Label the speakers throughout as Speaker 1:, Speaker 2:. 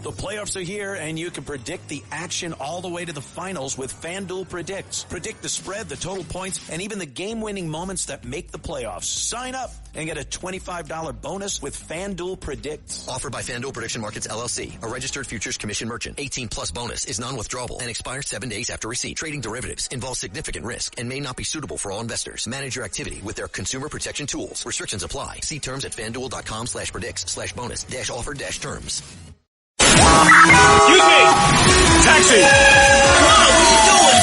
Speaker 1: The playoffs are here, and you can predict the action all the way to the finals with FanDuel Predicts. Predict the spread, the total points, and even the game-winning moments that make the playoffs. Sign up and get a $25 bonus with FanDuel Predicts.
Speaker 2: Offered by FanDuel Prediction Markets, LLC, a registered futures commission merchant. 18 plus bonus is non-withdrawable and expires 7 days after receipt. Trading derivatives involves significant risk and may not be suitable for all investors. Manage your activity with their consumer protection tools. Restrictions apply. See terms at FanDuel.com/predicts/bonus-offer-terms.
Speaker 3: Excuse me! Taxi!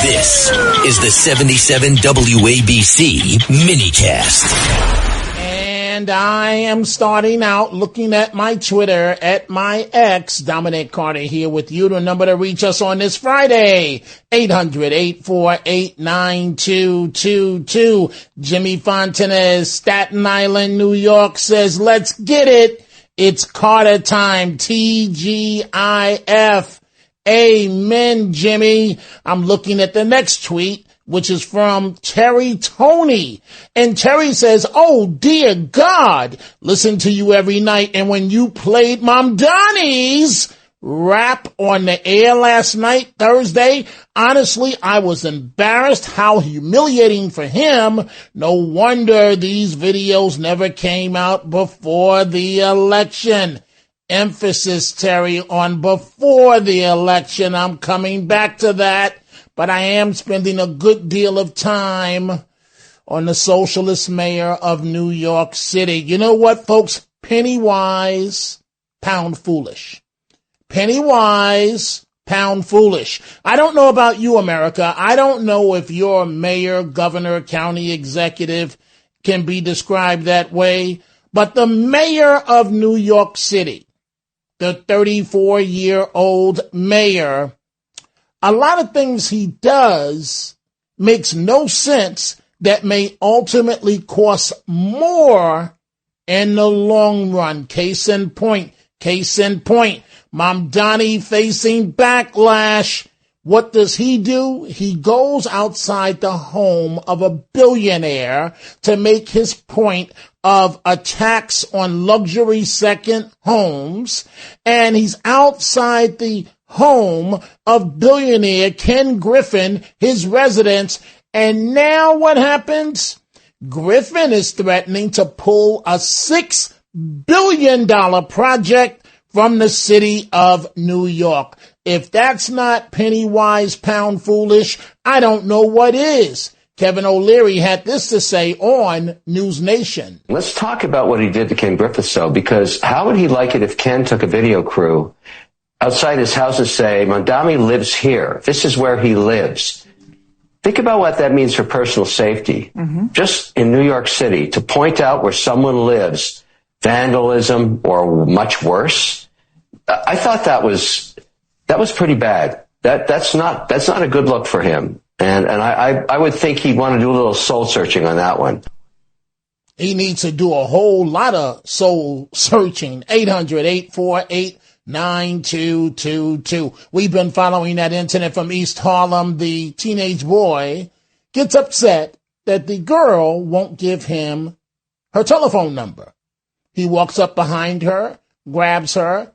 Speaker 2: This is the 77 WABC minicast.
Speaker 4: And I am starting out looking at my Twitter, at my ex, Dominic Carter, here with you. The number to reach us on this Friday, 800-848-9222. Jimmy Fontanez, Staten Island, New York, says, let's get it. It's Carter time, TGIF. Amen, Jimmy. I'm looking at the next tweet, which is from Terry Tony. And Terry says, oh, dear God, listen to you every night. And when you played Mamdani's rap on the air last night, Thursday, honestly, I was embarrassed. How humiliating for him. No wonder these videos never came out before the election. Emphasis, Terry, on before the election. I'm coming back to that, but I am spending a good deal of time on the socialist mayor of New York City. You know what, folks? Penny wise, pound foolish. Penny wise, pound foolish. I don't know about you, America. I don't know if your mayor, governor, county executive can be described that way, but the mayor of New York City, the 34-year-old mayor, a lot of things he does makes no sense that may ultimately cost more in the long run. Case in point. Mamdani facing backlash. What does he do? He goes outside the home of a billionaire to make his point of a tax on luxury second homes. And he's outside the home of billionaire Ken Griffin, his residence. And now what happens? Griffin is threatening to pull a $6 billion project from the city of New York. If that's not penny wise, pound foolish, I don't know what is. Kevin O'Leary had this to say on News Nation.
Speaker 5: Let's talk about what he did to Ken Griffith, though, because how would he like it if Ken took a video crew outside his house and say, Mamdani lives here. This is where he lives. Think about what that means for personal safety. Just in New York City, to point out where someone lives, vandalism or much worse. I thought that was pretty bad. That's not a good look for him. And I would think he'd want to do a little soul searching on that one.
Speaker 4: He needs to do a whole lot of soul searching. 800-848-9222. We've been following that incident from East Harlem. The teenage boy gets upset that the girl won't give him her telephone number. He walks up behind her, grabs her,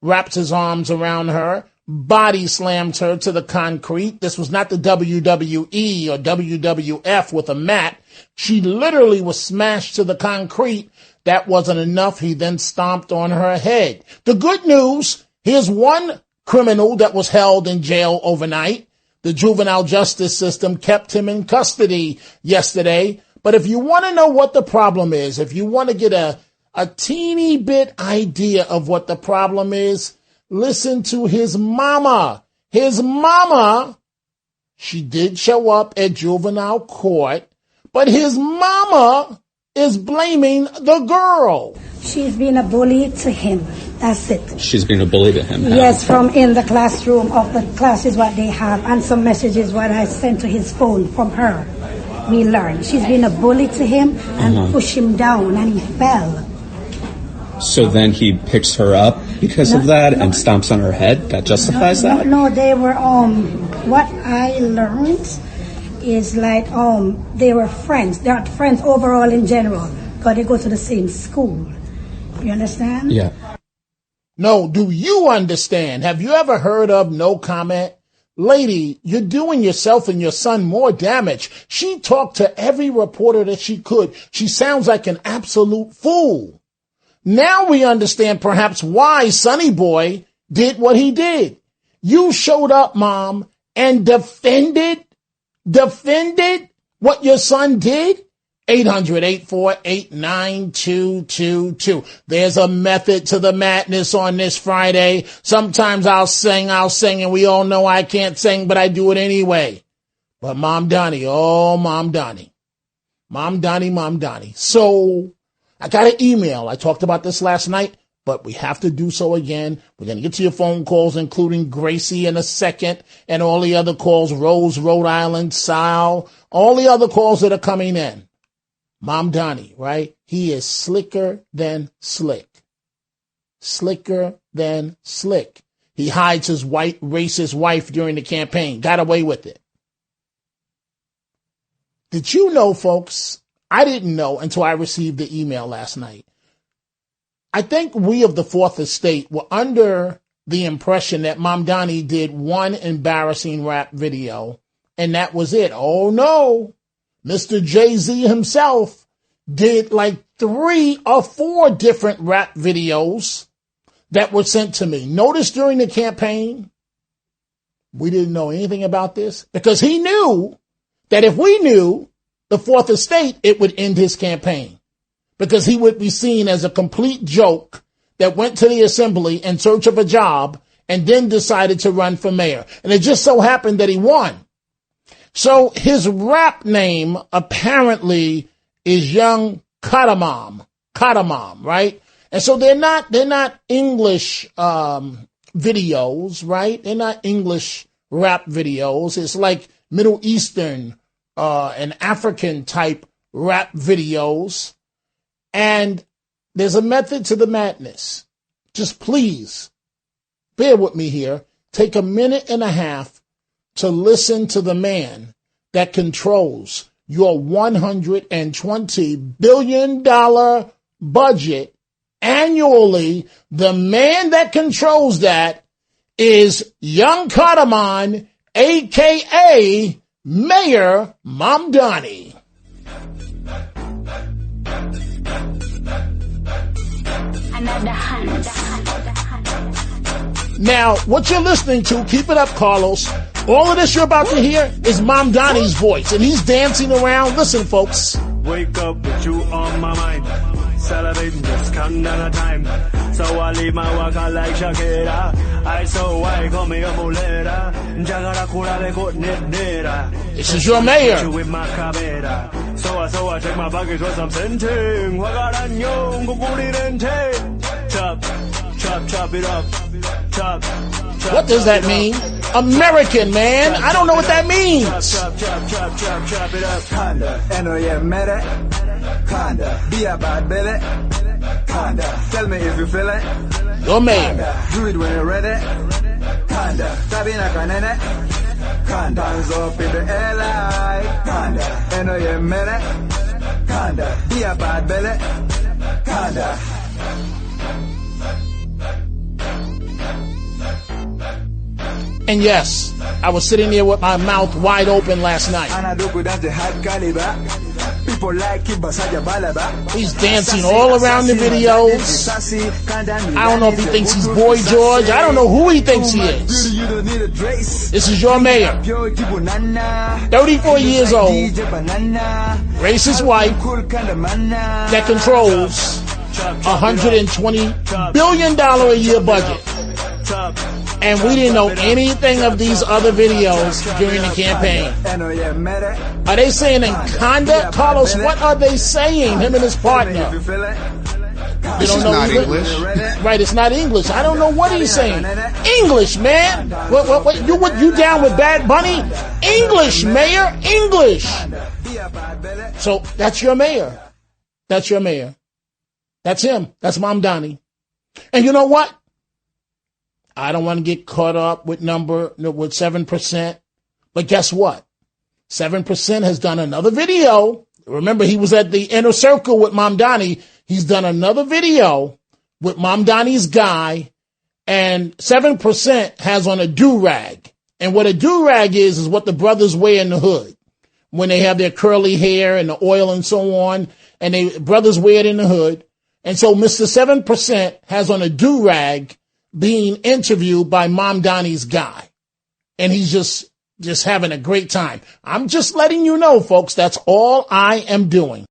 Speaker 4: wraps his arms around her, body slams her to the concrete. This was not the WWE or WWF with a mat. She literally was smashed to the concrete. That wasn't enough. He then stomped on her head. The good news, here's one criminal that was held in jail overnight. The juvenile justice system kept him in custody yesterday. But if you want to know what the problem is, if you want to get a teeny bit idea of what the problem is, listen to his mama. His mama, she did show up at juvenile court, but his mama is blaming the girl.
Speaker 6: She's been a bully to him. That's it.
Speaker 7: She's been a bully to him?
Speaker 6: Yes, from in the classroom of the classes what they have, and some messages what I sent to his phone from her. We learned. She's been a bully to him and pushed him down, and he fell.
Speaker 7: So then he picks her up because of that and stomps on her head? That justifies that?
Speaker 6: No, they were, what I learned is like, they were friends. They're friends overall in general, because they go to the same school. You understand?
Speaker 7: Yeah.
Speaker 4: No, do you understand? Have you ever heard of no comment? Lady, you're doing yourself and your son more damage. She talked to every reporter that she could. She sounds like an absolute fool. Now we understand perhaps why Sonny Boy did what he did. You showed up, Mom, and defended what your son did. 800-848-9222. There's a method to the madness on this Friday. Sometimes I'll sing, and we all know I can't sing, but I do it anyway. But Mamdani, Mamdani. So I got an email. I talked about this last night, but we have to do so again. We're going to get to your phone calls, including Gracie in a second, and all the other calls, Rose, Rhode Island, Sal, all the other calls that are coming in. Mamdani, right? He is slicker than slick. Slicker than slick. He hides his white racist wife during the campaign. Got away with it. Did you know, folks? I didn't know until I received the email last night. I think we of the Fourth Estate were under the impression that Mamdani did one embarrassing rap video, and that was it. Oh, no. Mr. Jay-Z himself did like 3 or 4 different rap videos that were sent to me. Notice during the campaign, we didn't know anything about this because he knew that if we knew the Fourth Estate, it would end his campaign because he would be seen as a complete joke that went to the assembly in search of a job and then decided to run for mayor. And it just so happened that he won. So his rap name apparently is Young Kadamam, right? And so they're not English videos, right? They're not English rap videos. It's like Middle Eastern and African type rap videos. And there's a method to the madness. Just please bear with me here. Take a minute and a half to listen to the man that controls your $120 billion budget annually. The man that controls that is Young Kadamam, a.k.a. Mayor Mamdani. Now, what you're listening to, keep it up, Carlos. All of this you're about to hear is Mamdani's voice, and he's dancing around. Listen, folks.
Speaker 3: Wake up with you on my mind. Celebrating this kind of time. So I leave my work out like Shakira. I so I call me a mulera.
Speaker 4: This is your mayor.
Speaker 3: So I check my pockets for some scenting. Chop it up. Chop.
Speaker 4: What does that mean? American, man. I don't know what that means.
Speaker 3: Chop it up. Kinda. Kinda. Be a bad belly. Kinda. Tell me if you feel it.
Speaker 4: Your mayor.
Speaker 3: Do it when you're ready. Kinda. Sabina kanene. Kinda. Hands up in the air like. Kinda. Kinda. Be a bad belly. Kinda.
Speaker 4: And yes, I was sitting there with my mouth wide open last night. He's dancing all around the videos. I don't know if he thinks he's Boy George. I don't know who he thinks he is. This is your mayor. 34 years old. Racist wife that controls $120 billion a year budget. And we didn't know anything of these other videos during the campaign. Are they saying in conduct? Carlos, what are they saying, him and his partner?
Speaker 8: This is not English.
Speaker 4: Right, it's not English. I don't know what he's saying. English, man. What, you down with Bad Bunny? English, mayor, English. So that's your mayor. That's your mayor. That's him. That's Mamdani. And you know what? I don't want to get caught up with 7%. But guess what? 7% has done another video. Remember, he was at the inner circle with Mamdani. He's done another video with Mamdani's guy And 7% has on a do-rag. And what a do-rag is what the brothers wear in the hood when they have their curly hair and the oil and so on. And brothers wear it in the hood. And so Mr. 7% has on a do-rag being interviewed by Mamdani's guy. And he's just having a great time. I'm just letting you know, folks, that's all I am doing.